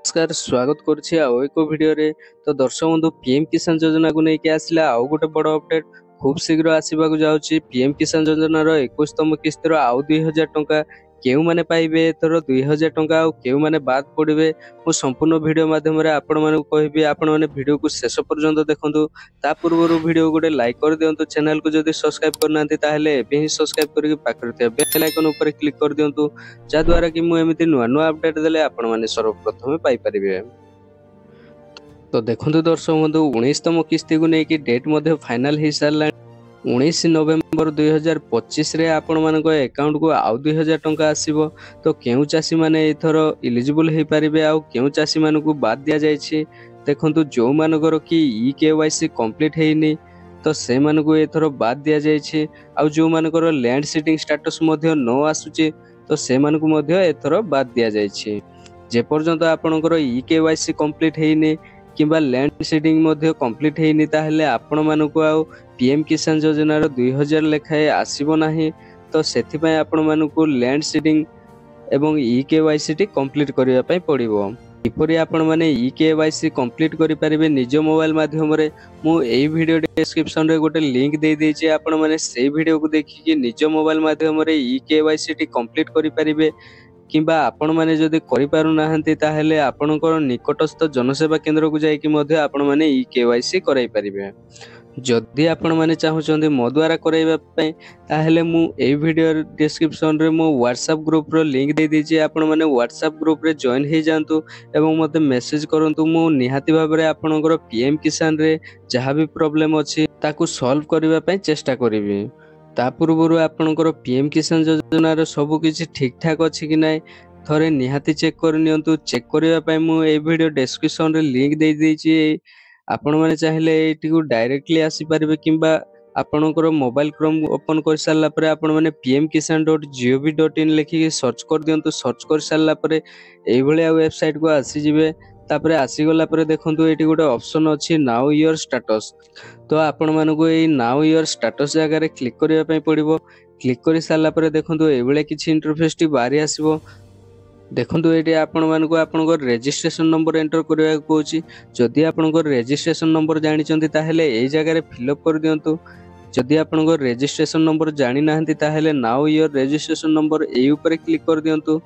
नमस्कार स्वागत करुछि आउ एक वीडियो रे। तो दर्शक बंधु पीएम किसान योजना को लेके आसिला आउ गोटे बड़ अपडेट खूब शीघ्र आसवाक जाउछि। पीएम किसान योजना रो 21तम किस्त रो आउ 2000 टंका केउ माने पाइबे एथरो 2000 टंका आउ केउ माने बाद पड़िबे मु संपूर्ण वीडियो माध्यम रे आपण माने कहबी। आपण माने वीडियो को शेष पर्यंत देखंतु। ता पूर्व वीडियो गोटे लाइक कर दियंतु। चैनल को जदि सब्सक्राइब करनांती ताहेले एबे ही सब्सक्राइब करके पाखरे थे बेल आइकन ऊपर क्लिक कर दियंतु जा द्वारा कि मु एमिति नुआ नुआ अपडेट देले आपण माने सर्वप्रथम पाई परिबे। तो देखंतु दर्शक बंधु 19तम किस्ती को नेकी डेट मध्ये फाइनल हे सारला 19 नवेम्बर 2025 रे आपण मानको अकाउंट को आउ 2000 टंका आसीबो। तो केउ चासी माने एथर एलिजिबल हे परिबे आउ केउ चासी मानको बाद दिया जायछि। देखंतु जो मानकर कि ई केवाईसी कंप्लीट हेइनी तो से मानको एथर बाद दिया जायछि। आउ जो मानकर लैंड सीटिंग स्टेटस मध्ये न आसुछि तो से मानको मध्ये एथर बाद दिया जायछि। जे पर्यंत आपणकर ई केवाईसी कंप्लीट हेइनी किंबा लैंड सीडिंग मध्ये कंप्लीट हेइनी ताहेले आपण मानको आ पीएम किसान योजना रो 2000 लेखाए आसीबो नाही। तो सेथि पय आपण मानको लैंड सीडिंग एवं ई केवाईसी टी कंप्लीट करिया पय पड़िबो। किपरि आपण माने ई केवाईसी कंप्लीट करि परिबे निज मोबाइल माध्यम रे मु एई वीडियो डिस्क्रिप्शन रे गोटे लिंक दे देछि। आपण माने सेई वीडियो को देखि कि निज मोबाइल माध्यम रे ई केवाईसी टी कंप्लीट करि परिबे किंबा आपण माने जदि करि पारु नाहंती ताहेले आपणकर निकटस्थ जनसेवा केंद्र को जाई कि मध्ये आपण माने ई केवाईसी कराई परिबे। जदि आपण माने चाहुचंदी मो द्वारा कराइबा पय ताहेले मु ए वीडियो डिस्क्रिप्शन रे मो व्हाट्सएप ग्रुप रो लिंक दे दीजिए। आपण माने व्हाट्सएप ग्रुप रे जॉइन हे जानतु एवं मते मेसेज करंतु। मु निहाती भाबरे आपणकर पीएम किसान रे जहा भी प्रॉब्लम अछि ताकू सॉल्व करिबा पय चेष्टा करिबी। ता पूर्व आपणकर पीएम किसान योजना रो सब किछि ठीक ठाक अछि कि नै थरे निहाती चेक कर नियंतु। चेक करिबा पय मु ए वीडियो डिस्क्रिप्शन रे लिंक दे देछि। आपण माने चाहिले एटी को डायरेक्टली आसी परिबे किंबा आपणकर मोबाइल क्रोम ओपन कर सारला परे आपण माने pmkisan.gov.in लिखि सर्च कर दियंतु। सर्च कर सारला परे एई भलिया वेबसाइट को आसी जिवे। तापरे आसी गला परे देखंतु एटी गोटे ऑप्शन अछि नाउ योर स्टेटस। तो आपण मानको एई नाउ योर स्टेटस जगह रे क्लिक करिया पय पड़िबो। क्लिक करि सारला परे देखंतु एई भलिया किछि इंटरफेस टी बारी आसीबो। देखंतु एटी आपण मानको आपनकर रजिस्ट्रेशन नंबर एंटर करिया कोछि। जदि आपनकर रजिस्ट्रेशन नंबर जानि चंती ताहेले एई जगह रे फिल अप कर दियंतु। जदि आपनकर रजिस्ट्रेशन नंबर जानि नाहंती ताहेले नाउ योर रजिस्ट्रेशन नंबर एई ऊपर क्लिक कर दियंतु।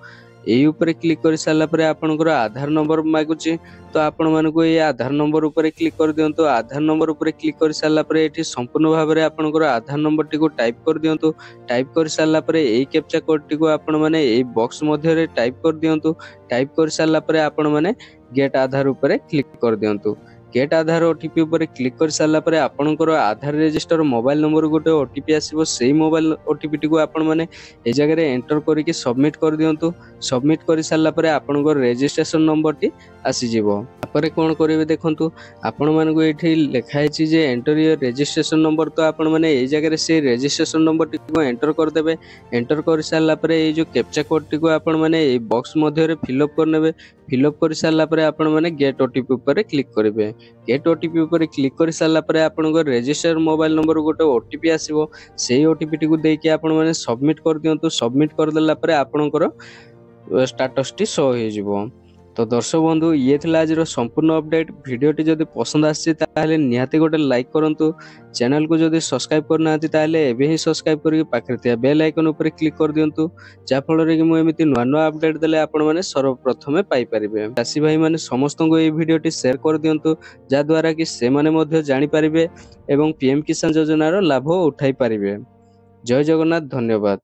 एई ऊपर क्लिक कर सारला परे आपनकर आधार नंबर मागुछि। तो आपण मानको ए आधार नंबर ऊपर क्लिक कर दियंतु। आधार नंबर ऊपर क्लिक कर सारला परे एठी संपूर्ण भाबरे आपनकर आधार नंबर टी को टाइप कर दियंतु। टाइप कर सारला परे एई कैप्चा कोड टी को आपण माने एई बॉक्स मध्ये रे टाइप कर दियंतु। टाइप कर सारला परे आपण माने गेट आधार ऊपर क्लिक कर दियंतु। गेट आधार ओटीपी ऊपर क्लिक कर सारला परे आपनकर आधार रजिस्टर मोबाइल नंबर गोटे ओटीपी आसीबो। सेही मोबाइल ओटीपी टी को आपण माने ए जगह रे एंटर करिके सबमिट कर दियंतु। सबमिट कर सारला परे आपनकर रजिस्ट्रेशन नंबर टी आसी जिवो। तापरे कोन करिवे देखंतु आपण मानको एठी लेखा है जे एंटर योर रजिस्ट्रेशन नंबर। तो आपण माने ए जगह रे से रजिस्ट्रेशन नंबर टी को एंटर कर देबे। एंटर कर सारला परे ए जो कैप्चा कोड टी को आपण माने ए बॉक्स मध्ये रे फिल अप कर नेबे। फिल अप कर सारला परे आपण माने गेट ओटीपी ऊपर क्लिक करिवे। गेट ओटीपी ऊपर क्लिक कर सारला परे आपनको रजिस्टर मोबाइल नंबर गोटे ओटीपी आसीबो। सेही ओटीपी टी को देके आपण माने सबमिट कर दियंतु। सबमिट कर देला परे आपनकर स्टेटस टी शो हे जिवो। तो दर्शक बंधु ये थिला आज रो संपूर्ण अपडेट। वीडियो टी जदि पसंद आछि ताहेले निहाती गोटे लाइक करंतु। चैनल को जदि सब्सक्राइब करनांती ताहेले एबे ही सब्सक्राइब करके पाखरे थिया बेल आइकन ऊपर क्लिक कर दियंतु। जा फल रे कि मु एमिति नुआ नुआ अपडेट देले आपण माने सर्वप्रथमे पाई परिबे। चासी भाई माने समस्त को ए वीडियो टी शेयर कर दियंतु जा द्वारा कि से माने मध्ये जानि परिबे एवं पीएम किसान योजना रो लाभ उठाई परिबे। जय जगन्नाथ, धन्यवाद।